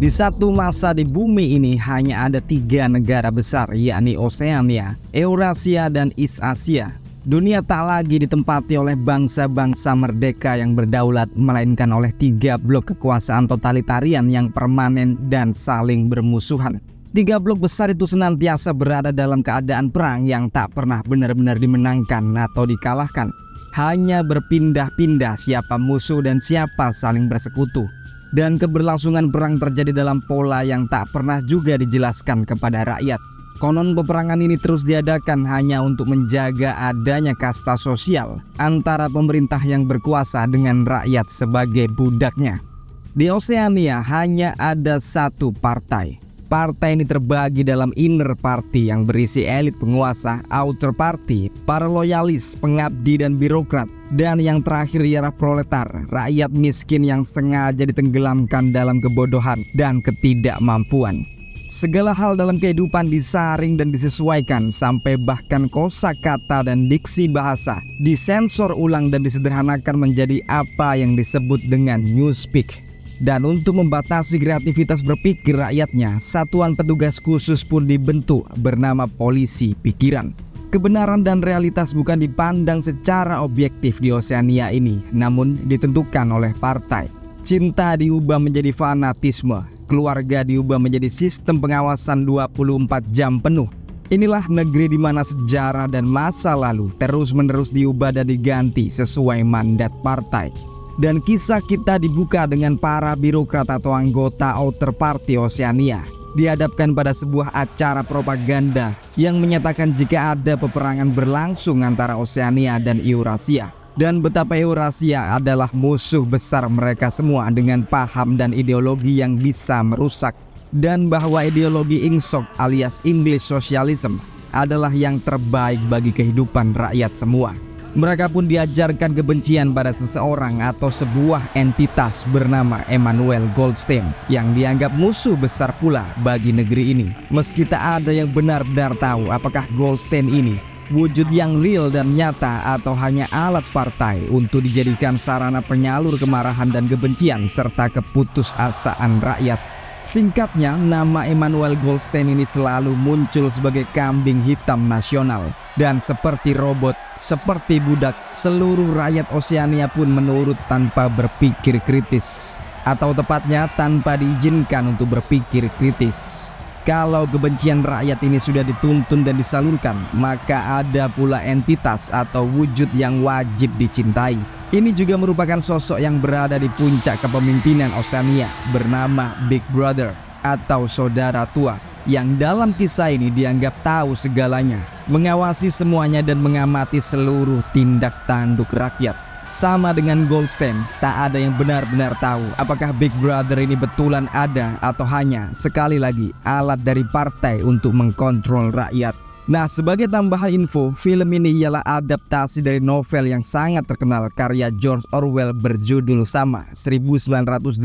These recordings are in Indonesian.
Di satu masa di bumi ini hanya ada 3 negara besar, yakni Oseania, Eurasia, dan East Asia. Dunia tak lagi ditempati oleh bangsa-bangsa merdeka yang berdaulat, melainkan oleh 3 blok kekuasaan totalitarian yang permanen dan saling bermusuhan. 3 blok besar itu senantiasa berada dalam keadaan perang yang tak pernah benar-benar dimenangkan atau dikalahkan. Hanya berpindah-pindah siapa musuh dan siapa saling bersekutu. Dan keberlangsungan perang terjadi dalam pola yang tak pernah juga dijelaskan kepada rakyat. Konon peperangan ini terus diadakan hanya untuk menjaga adanya kasta sosial antara pemerintah yang berkuasa dengan rakyat sebagai budaknya. Di Oseania hanya ada 1 partai. Partai ini terbagi dalam inner party yang berisi elit penguasa, outer party, para loyalis, pengabdi dan birokrat, dan yang terakhir ialah proletar, rakyat miskin yang sengaja ditenggelamkan dalam kebodohan dan ketidakmampuan. Segala hal dalam kehidupan disaring dan disesuaikan sampai bahkan kosakata dan diksi bahasa disensor ulang dan disederhanakan menjadi apa yang disebut dengan newspeak. Dan untuk membatasi kreativitas berpikir rakyatnya, satuan petugas khusus pun dibentuk bernama polisi pikiran. Kebenaran dan realitas bukan dipandang secara objektif di Oseania ini, namun ditentukan oleh partai. Cinta diubah menjadi fanatisme, keluarga diubah menjadi sistem pengawasan 24 jam penuh. Inilah negeri di mana sejarah dan masa lalu terus-menerus diubah dan diganti sesuai mandat partai. Dan kisah kita dibuka dengan para birokrat atau anggota outer party Oseania dihadapkan pada sebuah acara propaganda yang menyatakan jika ada peperangan berlangsung antara Oseania dan Eurasia, dan betapa Eurasia adalah musuh besar mereka semua dengan paham dan ideologi yang bisa merusak, dan bahwa ideologi Ingsoc alias English Socialism adalah yang terbaik bagi kehidupan rakyat semua. Mereka pun diajarkan kebencian pada seseorang atau sebuah entitas bernama Emanuel Goldstein yang dianggap musuh besar pula bagi negeri ini. Meski tak ada yang benar-benar tahu apakah Goldstein ini wujud yang real dan nyata atau hanya alat partai untuk dijadikan sarana penyalur kemarahan dan kebencian serta keputusasaan rakyat. Singkatnya, nama Emanuel Goldstein ini selalu muncul sebagai kambing hitam nasional. Dan seperti robot, seperti budak, seluruh rakyat Oseania pun menurut tanpa berpikir kritis. Atau tepatnya tanpa diizinkan untuk berpikir kritis. Kalau kebencian rakyat ini sudah dituntun dan disalurkan, maka ada pula entitas atau wujud yang wajib dicintai. Ini juga merupakan sosok yang berada di puncak kepemimpinan Oseania bernama Big Brother atau saudara tua, yang dalam kisah ini dianggap tahu segalanya, mengawasi semuanya dan mengamati seluruh tindak tanduk rakyat. Sama dengan Goldstein, tak ada yang benar-benar tahu apakah Big Brother ini betulan ada atau hanya sekali lagi alat dari partai untuk mengkontrol rakyat. Nah, sebagai tambahan info, film ini ialah adaptasi dari novel yang sangat terkenal karya George Orwell berjudul sama 1984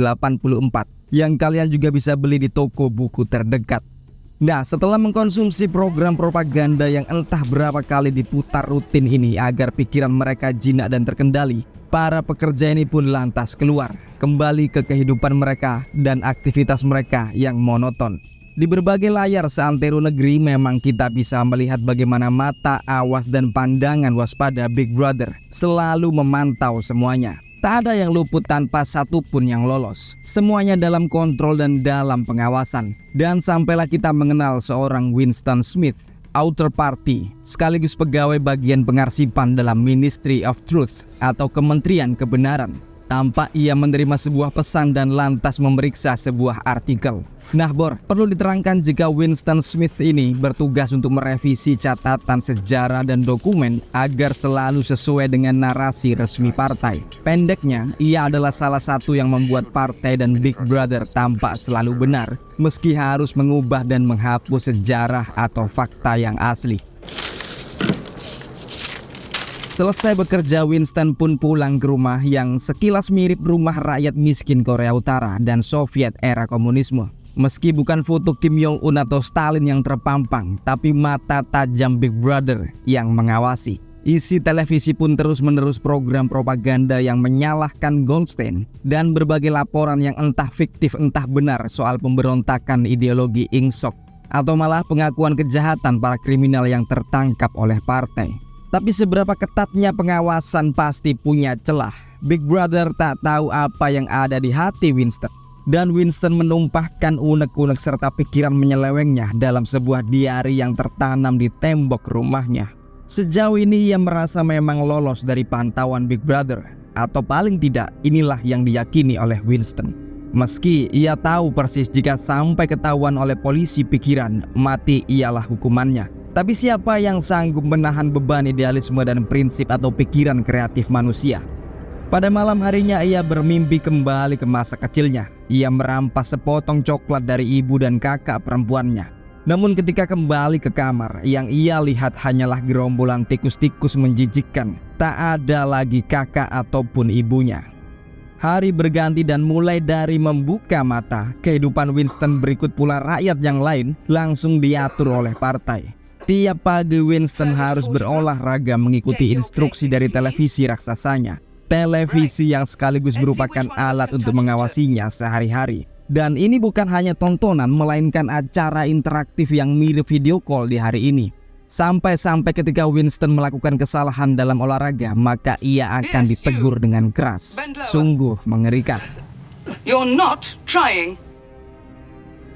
yang kalian juga bisa beli di toko buku terdekat. Nah, setelah mengkonsumsi program propaganda yang entah berapa kali diputar rutin ini agar pikiran mereka jinak dan terkendali, para pekerja ini pun lantas keluar, kembali ke kehidupan mereka dan aktivitas mereka yang monoton. Di berbagai layar seantero negeri memang kita bisa melihat bagaimana mata, awas, dan pandangan waspada Big Brother selalu memantau semuanya. Tak ada yang luput tanpa satu pun yang lolos. Semuanya dalam kontrol dan dalam pengawasan. Dan sampailah kita mengenal seorang Winston Smith, outer party, sekaligus pegawai bagian pengarsipan dalam Ministry of Truth atau Kementerian Kebenaran. Tampak ia menerima sebuah pesan dan lantas memeriksa sebuah artikel. Nah Bor, perlu diterangkan jika Winston Smith ini bertugas untuk merevisi catatan sejarah dan dokumen agar selalu sesuai dengan narasi resmi partai. Pendeknya, ia adalah salah satu yang membuat partai dan Big Brother tampak selalu benar, meski harus mengubah dan menghapus sejarah atau fakta yang asli. Selesai bekerja, Winston pun pulang ke rumah yang sekilas mirip rumah rakyat miskin Korea Utara dan Soviet era komunisme. Meski bukan foto Kim Jong-un atau Stalin yang terpampang, tapi mata tajam Big Brother yang mengawasi. Isi televisi pun terus-menerus program propaganda yang menyalahkan Goldstein dan berbagai laporan yang entah fiktif entah benar soal pemberontakan ideologi Ingsoc atau malah pengakuan kejahatan para kriminal yang tertangkap oleh partai. Tapi seberapa ketatnya pengawasan pasti punya celah. Big Brother tak tahu apa yang ada di hati Winston. Dan Winston menumpahkan unek-unek serta pikiran menyelewengnya dalam sebuah diari yang tertanam di tembok rumahnya. Sejauh ini ia merasa memang lolos dari pantauan Big Brother, atau paling tidak inilah yang diyakini oleh Winston. Meski ia tahu persis jika sampai ketahuan oleh polisi pikiran, mati ialah hukumannya. Tapi siapa yang sanggup menahan beban idealisme dan prinsip atau pikiran kreatif manusia? Pada malam harinya ia bermimpi kembali ke masa kecilnya. Ia merampas sepotong coklat dari ibu dan kakak perempuannya. Namun ketika kembali ke kamar, yang ia lihat hanyalah gerombolan tikus-tikus menjijikkan. Tak ada lagi kakak ataupun ibunya. Hari berganti dan mulai dari membuka mata, kehidupan Winston berikut pula rakyat yang lain langsung diatur oleh partai. Tiap pagi Winston harus berolahraga mengikuti instruksi dari televisi raksasanya. Televisi yang sekaligus merupakan alat untuk mengawasinya sehari-hari. Dan ini bukan hanya tontonan, melainkan acara interaktif yang mirip video call di hari ini. Sampai-sampai ketika Winston melakukan kesalahan dalam olahraga, maka ia akan ditegur dengan keras. Sungguh mengerikan. You're not trying.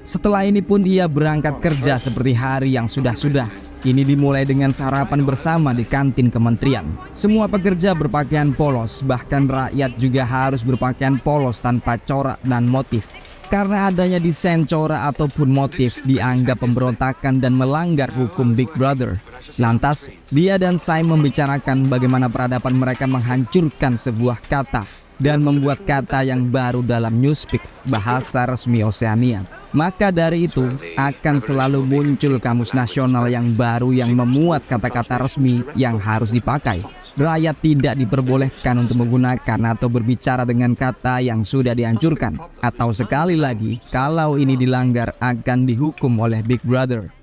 Setelah ini pun ia berangkat kerja seperti hari yang sudah-sudah. Ini dimulai dengan sarapan bersama di kantin kementerian. Semua pekerja berpakaian polos, bahkan rakyat juga harus berpakaian polos tanpa corak dan motif. Karena adanya desain corak ataupun motif dianggap pemberontakan dan melanggar hukum Big Brother. Lantas, dia dan Sai membicarakan bagaimana peradaban mereka menghancurkan sebuah kata dan membuat kata yang baru dalam Newspeak, bahasa resmi Oseania. Maka dari itu akan selalu muncul kamus nasional yang baru yang memuat kata-kata resmi yang harus dipakai. Rakyat tidak diperbolehkan untuk menggunakan atau berbicara dengan kata yang sudah dihancurkan. Atau sekali lagi, kalau ini dilanggar akan dihukum oleh Big Brother.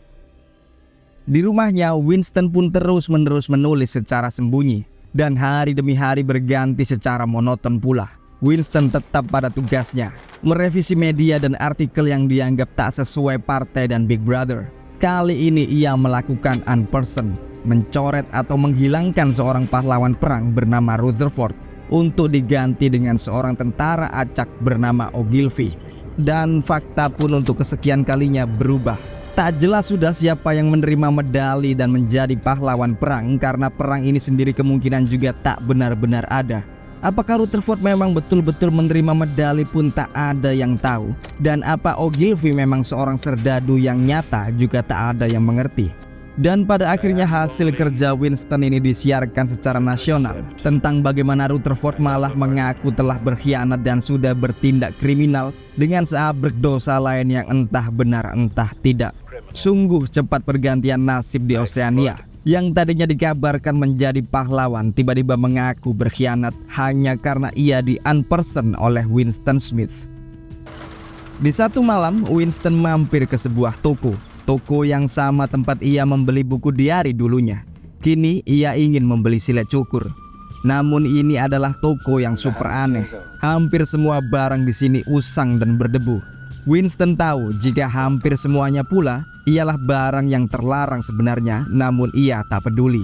Di rumahnya, Winston pun terus-menerus menulis secara sembunyi. Dan hari demi hari berganti secara monoton pula. Winston tetap pada tugasnya, merevisi media dan artikel yang dianggap tak sesuai partai dan Big Brother. Kali ini ia melakukan unperson, mencoret atau menghilangkan seorang pahlawan perang bernama Rutherford untuk diganti dengan seorang tentara acak bernama Ogilvy. Dan fakta pun untuk kesekian kalinya berubah. Tak jelas sudah siapa yang menerima medali dan menjadi pahlawan perang karena perang ini sendiri kemungkinan juga tak benar-benar ada. Apakah Rutherford memang betul-betul menerima medali pun tak ada yang tahu. Dan apa Ogilvy memang seorang serdadu yang nyata juga tak ada yang mengerti. Dan pada akhirnya hasil kerja Winston ini disiarkan secara nasional tentang bagaimana Rutherford malah mengaku telah berkhianat dan sudah bertindak kriminal dengan seabrek dosa lain yang entah benar entah tidak. Sungguh cepat pergantian nasib di Oseania. Yang tadinya dikabarkan menjadi pahlawan tiba-tiba mengaku berkhianat hanya karena ia di-unperson oleh Winston Smith. Di satu malam, Winston mampir ke sebuah toko yang sama tempat ia membeli buku diari dulunya. Kini ia ingin membeli silet cukur. Namun ini adalah toko yang super aneh. Hampir semua barang di sini usang dan berdebu. Winston tahu jika hampir semuanya pula ialah barang yang terlarang sebenarnya, namun ia tak peduli.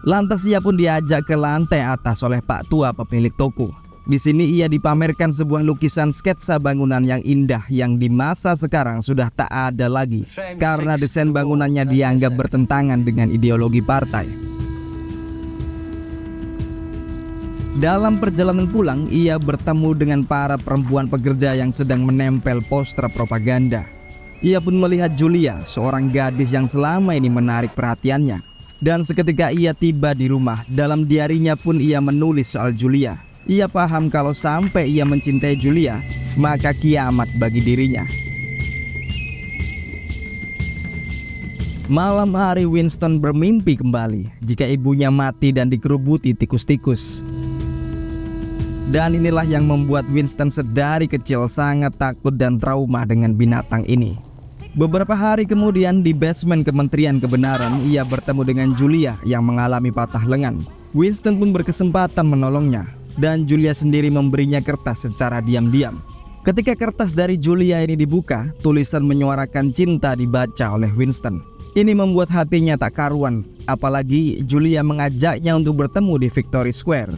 Lantas ia pun diajak ke lantai atas oleh Pak Tua pemilik toko. Di sini ia dipamerkan sebuah lukisan sketsa bangunan yang indah yang di masa sekarang sudah tak ada lagi karena desain bangunannya dianggap bertentangan dengan ideologi partai. Dalam perjalanan pulang, ia bertemu dengan para perempuan pekerja yang sedang menempel poster propaganda. Ia pun melihat Julia, seorang gadis yang selama ini menarik perhatiannya. Dan seketika ia tiba di rumah, dalam diarinya pun ia menulis soal Julia. Ia paham kalau sampai ia mencintai Julia, maka kiamat bagi dirinya. Malam hari Winston bermimpi kembali jika ibunya mati dan dikerubuti tikus-tikus. Dan inilah yang membuat Winston sedari kecil sangat takut dan trauma dengan binatang ini. Beberapa hari kemudian di basement Kementerian Kebenaran, ia bertemu dengan Julia yang mengalami patah lengan. Winston pun berkesempatan menolongnya, dan Julia sendiri memberinya kertas secara diam-diam. Ketika kertas dari Julia ini dibuka, tulisan menyuarakan cinta dibaca oleh Winston. Ini membuat hatinya tak karuan, apalagi Julia mengajaknya untuk bertemu di Victory Square.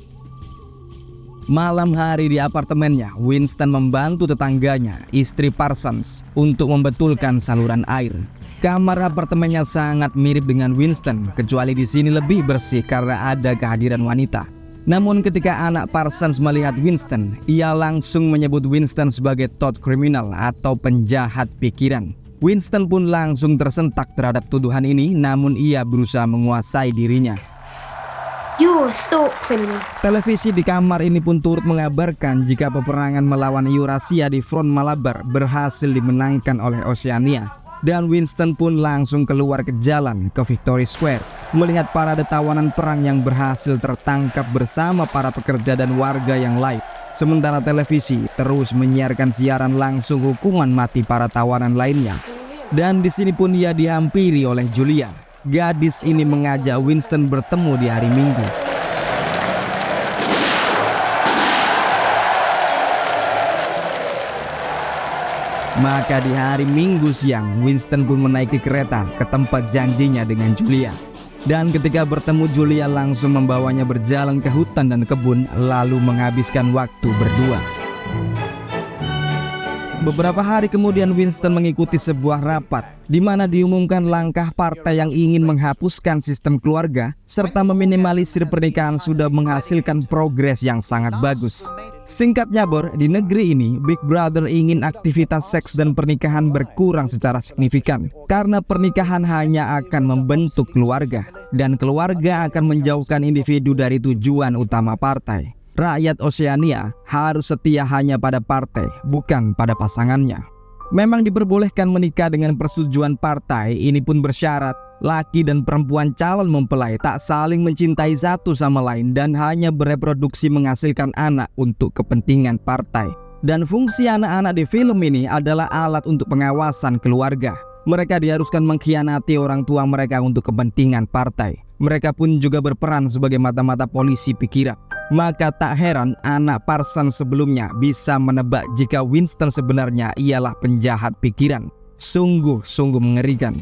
Malam hari di apartemennya, Winston membantu tetangganya, istri Parsons, untuk membetulkan saluran air. Kamar apartemennya sangat mirip dengan Winston, kecuali di sini lebih bersih karena ada kehadiran wanita. Namun ketika anak Parsons melihat Winston, ia langsung menyebut Winston sebagai thought criminal atau penjahat pikiran. Winston pun langsung tersentak terhadap tuduhan ini, namun ia berusaha menguasai dirinya. You're a thought criminal. Televisi di kamar ini pun turut mengabarkan jika peperangan melawan Eurasia di front Malabar berhasil dimenangkan oleh Oceania. Dan Winston pun langsung keluar ke jalan ke Victory Square, melihat parade tawanan perang yang berhasil tertangkap bersama para pekerja dan warga yang lain. Sementara televisi terus menyiarkan siaran langsung hukuman mati para tawanan lainnya. Dan di sini pun ia dihampiri oleh Julia. Gadis ini mengajak Winston bertemu di hari Minggu. Maka di hari Minggu siang, Winston pun menaiki kereta ke tempat janjinya dengan Julia. Dan ketika bertemu, Julia langsung membawanya berjalan ke hutan dan kebun, lalu menghabiskan waktu berdua. Beberapa hari kemudian Winston mengikuti sebuah rapat di mana diumumkan langkah partai yang ingin menghapuskan sistem keluarga serta meminimalisir pernikahan sudah menghasilkan progres yang sangat bagus. Singkatnya Bor, di negeri ini Big Brother ingin aktivitas seks dan pernikahan berkurang secara signifikan karena pernikahan hanya akan membentuk keluarga dan keluarga akan menjauhkan individu dari tujuan utama partai. Rakyat Oceania harus setia hanya pada partai, bukan pada pasangannya. Memang diperbolehkan menikah dengan persetujuan partai, ini pun bersyarat laki dan perempuan calon mempelai tak saling mencintai satu sama lain dan hanya bereproduksi menghasilkan anak untuk kepentingan partai. Dan fungsi anak-anak di film ini adalah alat untuk pengawasan keluarga. Mereka diharuskan mengkhianati orang tua mereka untuk kepentingan partai. Mereka pun juga berperan sebagai mata-mata polisi pikiran. Maka tak heran anak Parsons sebelumnya bisa menebak jika Winston sebenarnya ialah penjahat pikiran. Sungguh-sungguh mengerikan.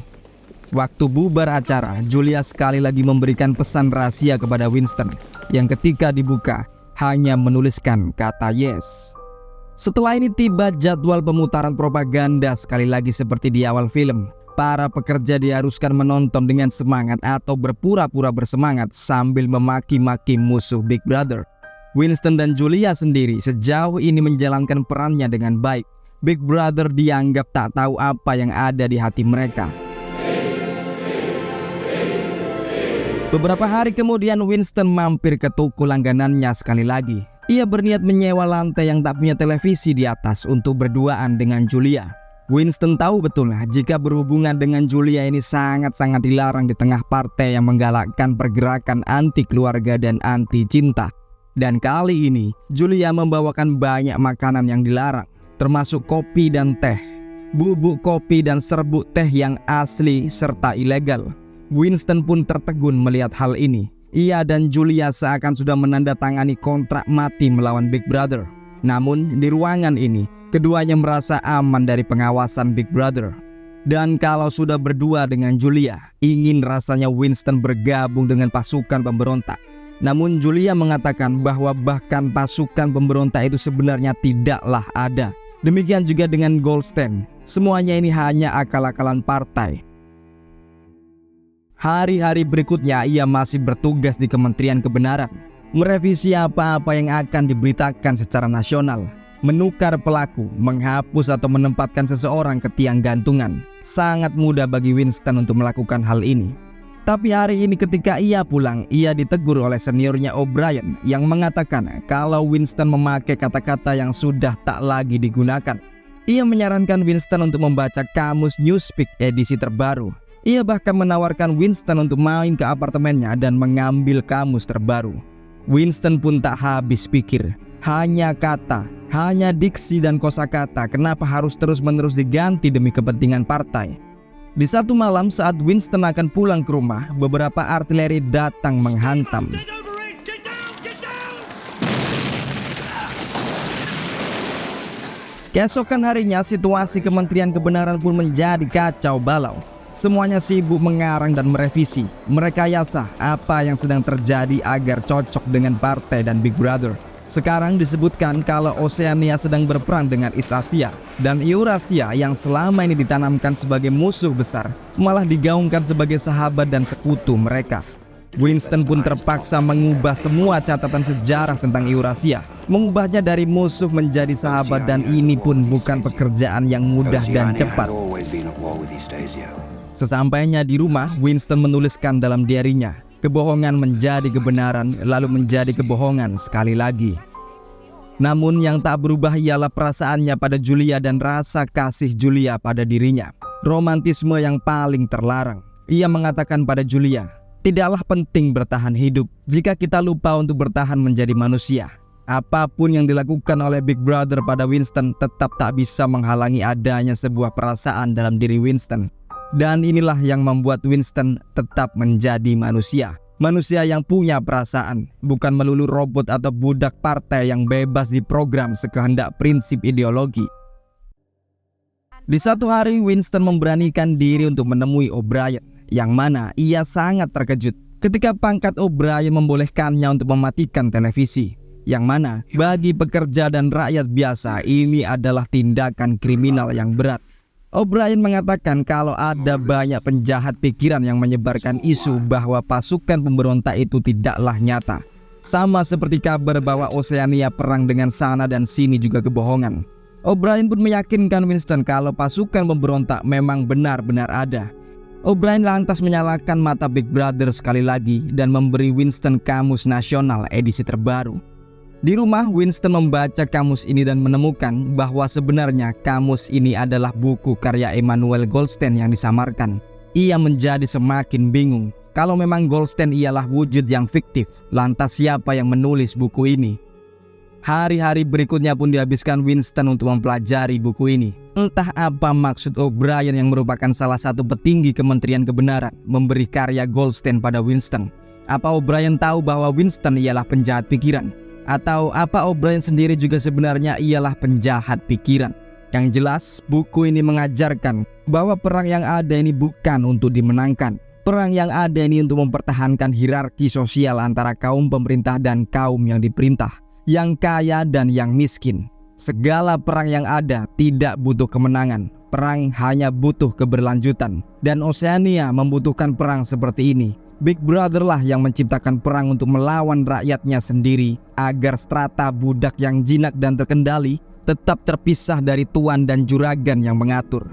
Waktu bubar acara, Julia sekali lagi memberikan pesan rahasia kepada Winston yang ketika dibuka hanya menuliskan kata yes. Setelah ini tiba jadwal pemutaran propaganda sekali lagi seperti di awal film. Para pekerja diharuskan menonton dengan semangat atau berpura-pura bersemangat sambil memaki-maki musuh Big Brother. Winston dan Julia sendiri sejauh ini menjalankan perannya dengan baik. Big Brother dianggap tak tahu apa yang ada di hati mereka. Beberapa hari kemudian Winston mampir ke toko langganannya sekali lagi. Ia berniat menyewa lantai yang tak punya televisi di atas untuk berduaan dengan Julia. Winston tahu betul jika berhubungan dengan Julia ini sangat-sangat dilarang di tengah partai yang menggalakkan pergerakan anti keluarga dan anti cinta. Dan kali ini Julia membawakan banyak makanan yang dilarang, termasuk kopi dan teh, bubuk kopi dan serbuk teh yang asli serta ilegal. Winston pun tertegun melihat hal ini. Ia dan Julia seakan sudah menandatangani kontrak mati melawan Big Brother. Namun di ruangan ini keduanya merasa aman dari pengawasan Big Brother. Dan kalau sudah berdua dengan Julia, ingin rasanya Winston bergabung dengan pasukan pemberontak. Namun Julia mengatakan bahwa bahkan pasukan pemberontak itu sebenarnya tidaklah ada. Demikian juga dengan Goldstein. Semuanya ini hanya akal-akalan partai. Hari-hari berikutnya ia masih bertugas di Kementerian Kebenaran, merevisi apa-apa yang akan diberitakan secara nasional, menukar pelaku, menghapus atau menempatkan seseorang ke tiang gantungan. Sangat mudah bagi Winston untuk melakukan hal ini. Tapi hari ini ketika ia pulang, ia ditegur oleh seniornya O'Brien yang mengatakan kalau Winston memakai kata-kata yang sudah tak lagi digunakan. Ia menyarankan Winston untuk membaca kamus Newspeak edisi terbaru. Ia bahkan menawarkan Winston untuk main ke apartemennya dan mengambil kamus terbaru. Winston pun tak habis pikir. Hanya kata, hanya diksi dan kosakata, kenapa harus terus-menerus diganti demi kepentingan partai? Di satu malam saat Winston akan pulang ke rumah, beberapa artileri datang menghantam. Keesokan harinya, situasi Kementerian Kebenaran pun menjadi kacau balau. Semuanya sibuk mengarang dan merevisi, merekayasa apa yang sedang terjadi agar cocok dengan partai dan Big Brother. Sekarang disebutkan kalau Oceania sedang berperang dengan East Asia, dan Eurasia yang selama ini ditanamkan sebagai musuh besar malah digaungkan sebagai sahabat dan sekutu mereka. Winston pun terpaksa mengubah semua catatan sejarah tentang Eurasia, mengubahnya dari musuh menjadi sahabat, dan ini pun bukan pekerjaan yang mudah dan cepat. Sesampainya di rumah, Winston menuliskan dalam diarinya, kebohongan menjadi kebenaran, lalu menjadi kebohongan sekali lagi. Namun yang tak berubah ialah perasaannya pada Julia dan rasa kasih Julia pada dirinya. Romantisme yang paling terlarang. Ia mengatakan pada Julia, tidaklah penting bertahan hidup jika kita lupa untuk bertahan menjadi manusia. Apapun yang dilakukan oleh Big Brother pada Winston tetap tak bisa menghalangi adanya sebuah perasaan dalam diri Winston. Dan inilah yang membuat Winston tetap menjadi manusia. Manusia yang punya perasaan, bukan melulu robot atau budak partai yang bebas diprogram sekehendak prinsip ideologi. Di satu hari, Winston memberanikan diri untuk menemui O'Brien, yang mana ia sangat terkejut ketika pangkat O'Brien membolehkannya untuk mematikan televisi, yang mana bagi pekerja dan rakyat biasa ini adalah tindakan kriminal yang berat. O'Brien mengatakan kalau ada banyak penjahat pikiran yang menyebarkan isu bahwa pasukan pemberontak itu tidaklah nyata. Sama seperti kabar bahwa Oceania perang dengan sana dan sini juga kebohongan. O'Brien pun meyakinkan Winston kalau pasukan pemberontak memang benar-benar ada. O'Brien lantas menyalakan mata Big Brother sekali lagi dan memberi Winston Kamus Nasional edisi terbaru. Di rumah, Winston membaca kamus ini dan menemukan bahwa sebenarnya kamus ini adalah buku karya Emanuel Goldstein yang disamarkan. Ia menjadi semakin bingung. Kalau memang Goldstein ialah wujud yang fiktif, lantas siapa yang menulis buku ini? Hari-hari berikutnya pun dihabiskan Winston untuk mempelajari buku ini. Entah apa maksud O'Brien yang merupakan salah satu petinggi Kementerian Kebenaran memberi karya Goldstein pada Winston. Apa O'Brien tahu bahwa Winston ialah penjahat pikiran? Atau apa O'Brien sendiri juga sebenarnya ialah penjahat pikiran? Yang jelas, buku ini mengajarkan bahwa perang yang ada ini bukan untuk dimenangkan. Perang yang ada ini untuk mempertahankan hierarki sosial antara kaum pemerintah dan kaum yang diperintah, yang kaya dan yang miskin. Segala perang yang ada tidak butuh kemenangan. Perang hanya butuh keberlanjutan. Dan Oceania membutuhkan perang seperti ini. Big Brother lah yang menciptakan perang untuk melawan rakyatnya sendiri agar strata budak yang jinak dan terkendali tetap terpisah dari tuan dan juragan yang mengatur.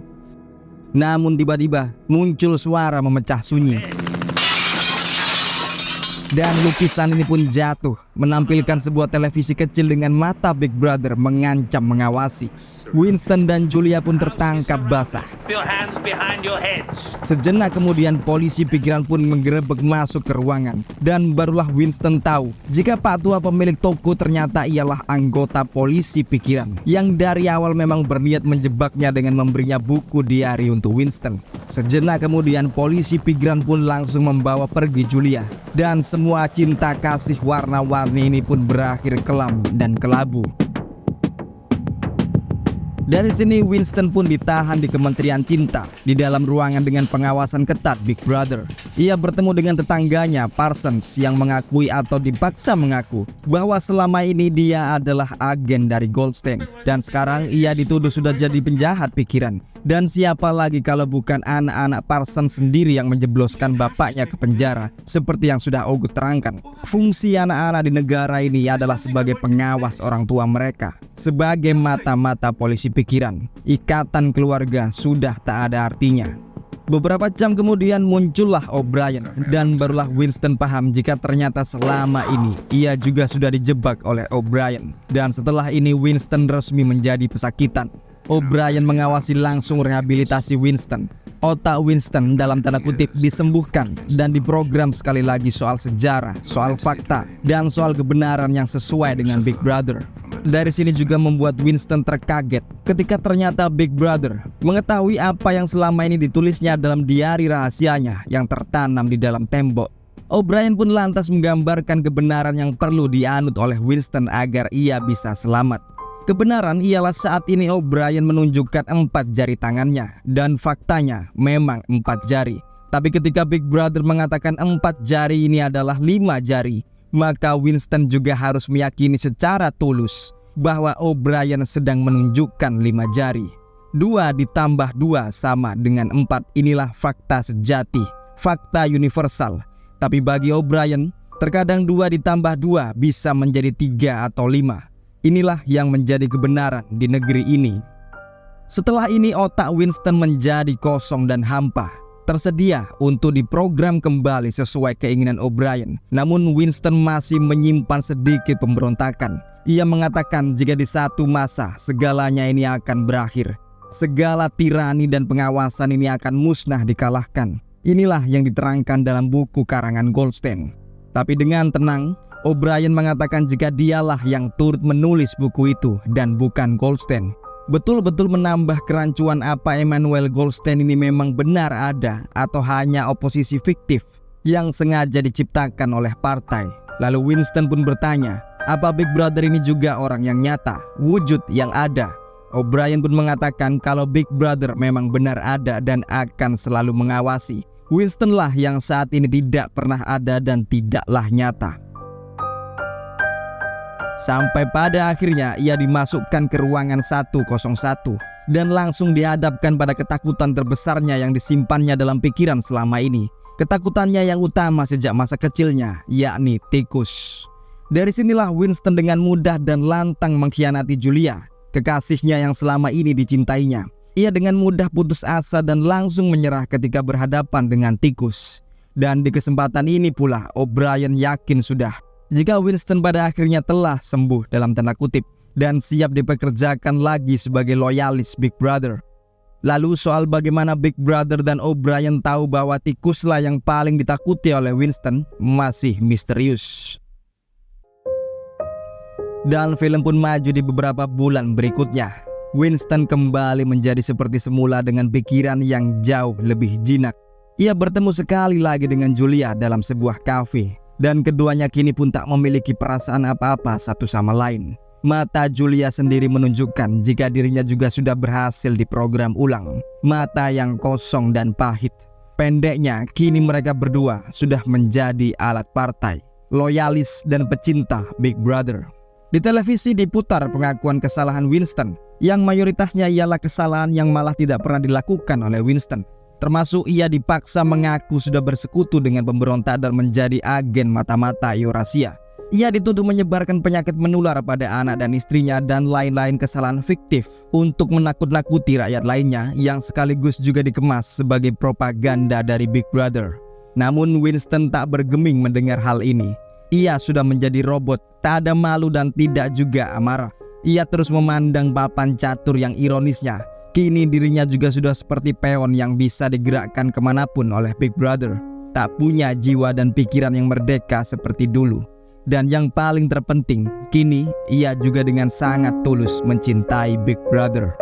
Namun tiba-tiba muncul suara memecah sunyi. Dan lukisan ini pun jatuh, menampilkan sebuah televisi kecil dengan mata Big Brother mengancam mengawasi. Winston dan Julia pun tertangkap basah. Sejenak kemudian polisi pikiran pun menggerebek masuk ke ruangan. Dan barulah Winston tahu jika Pak Tua pemilik toko ternyata ialah anggota polisi pikiran yang dari awal memang berniat menjebaknya dengan memberinya buku diari untuk Winston. Sejenak kemudian polisi pikiran pun langsung membawa pergi Julia. Dan semua cinta kasih warna-warni ini pun berakhir kelam dan kelabu. Dari sini Winston pun ditahan di Kementerian Cinta di dalam ruangan dengan pengawasan ketat Big Brother. Ia bertemu dengan tetangganya Parsons yang mengakui atau dipaksa mengaku bahwa selama ini dia adalah agen dari Goldstein dan sekarang ia dituduh sudah jadi penjahat pikiran. Dan siapa lagi kalau bukan anak-anak Parsons sendiri yang menjebloskan bapaknya ke penjara seperti yang sudah Ogut terangkan. Fungsi anak-anak di negara ini adalah sebagai pengawas orang tua mereka, sebagai mata-mata polisi pikiran. Ikatan keluarga sudah tak ada artinya. Beberapa jam kemudian muncullah O'Brien dan barulah Winston paham jika ternyata selama ini ia juga sudah dijebak oleh O'Brien. Dan setelah ini Winston resmi menjadi pesakitan. O'Brien mengawasi langsung rehabilitasi Winston. Otak Winston dalam tanda kutip disembuhkan dan diprogram sekali lagi soal sejarah, soal fakta, dan soal kebenaran yang sesuai dengan Big Brother. Dari sini juga membuat Winston terkaget ketika ternyata Big Brother mengetahui apa yang selama ini ditulisnya dalam diari rahasianya yang tertanam di dalam tembok. O'Brien pun lantas menggambarkan kebenaran yang perlu dianut oleh Winston agar ia bisa selamat. Kebenaran ialah saat ini O'Brien menunjukkan 4 jari tangannya dan faktanya memang 4 jari. Tapi ketika Big Brother mengatakan 4 jari ini adalah 5 jari, maka Winston juga harus meyakini secara tulus bahwa O'Brien sedang menunjukkan 5 jari. 2 ditambah 2 sama dengan 4. Inilah fakta sejati, fakta universal. Tapi bagi O'Brien, terkadang 2 ditambah 2 bisa menjadi 3 atau 5. Inilah yang menjadi kebenaran di negeri ini. Setelah ini otak Winston menjadi kosong dan hampa, tersedia untuk diprogram kembali sesuai keinginan O'Brien. Namun Winston masih menyimpan sedikit pemberontakan. Ia mengatakan jika di satu masa segalanya ini akan berakhir, segala tirani dan pengawasan ini akan musnah dikalahkan. Inilah yang diterangkan dalam buku karangan Goldstein. Tapi dengan tenang, O'Brien mengatakan jika dialah yang turut menulis buku itu dan bukan Goldstein. Betul-betul menambah kerancuan apa Emanuel Goldstein ini memang benar ada atau hanya oposisi fiktif yang sengaja diciptakan oleh partai. Lalu Winston pun bertanya, apa Big Brother ini juga orang yang nyata, wujud yang ada? O'Brien pun mengatakan kalau Big Brother memang benar ada dan akan selalu mengawasi. Winston lah yang saat ini tidak pernah ada dan tidaklah nyata. Sampai pada akhirnya ia dimasukkan ke ruangan 101 dan langsung dihadapkan pada ketakutan terbesarnya yang disimpannya dalam pikiran selama ini. Ketakutannya yang utama sejak masa kecilnya, yakni tikus. Dari sinilah Winston dengan mudah dan lantang mengkhianati Julia, kekasihnya yang selama ini dicintainya. Ia dengan mudah putus asa dan langsung menyerah ketika berhadapan dengan tikus. Dan di kesempatan ini pula O'Brien yakin sudah jika Winston pada akhirnya telah sembuh dalam tanda kutip dan siap dipekerjakan lagi sebagai loyalis Big Brother. Lalu soal bagaimana Big Brother dan O'Brien tahu bahwa tikuslah yang paling ditakuti oleh Winston masih misterius. Dan film pun maju di beberapa bulan berikutnya. Winston kembali menjadi seperti semula dengan pikiran yang jauh lebih jinak. Ia bertemu sekali lagi dengan Julia dalam sebuah kafe. Dan keduanya kini pun tak memiliki perasaan apa-apa satu sama lain. Mata Julia sendiri menunjukkan jika dirinya juga sudah berhasil diprogram ulang. Mata yang kosong dan pahit. Pendeknya, kini mereka berdua sudah menjadi alat partai, loyalis dan pecinta Big Brother. Di televisi diputar pengakuan kesalahan Winston, yang mayoritasnya ialah kesalahan yang malah tidak pernah dilakukan oleh Winston. Termasuk ia dipaksa mengaku sudah bersekutu dengan pemberontak dan menjadi agen mata-mata Eurasia. Ia dituduh menyebarkan penyakit menular pada anak dan istrinya dan lain-lain kesalahan fiktif untuk menakut-nakuti rakyat lainnya yang sekaligus juga dikemas sebagai propaganda dari Big Brother. Namun Winston tak bergeming mendengar hal ini. Ia sudah menjadi robot, tak ada malu dan tidak juga amarah. Ia terus memandang papan catur yang ironisnya. Kini dirinya juga sudah seperti peon yang bisa digerakkan kemanapun oleh Big Brother. Tak punya jiwa dan pikiran yang merdeka seperti dulu. Dan yang paling terpenting, kini ia juga dengan sangat tulus mencintai Big Brother.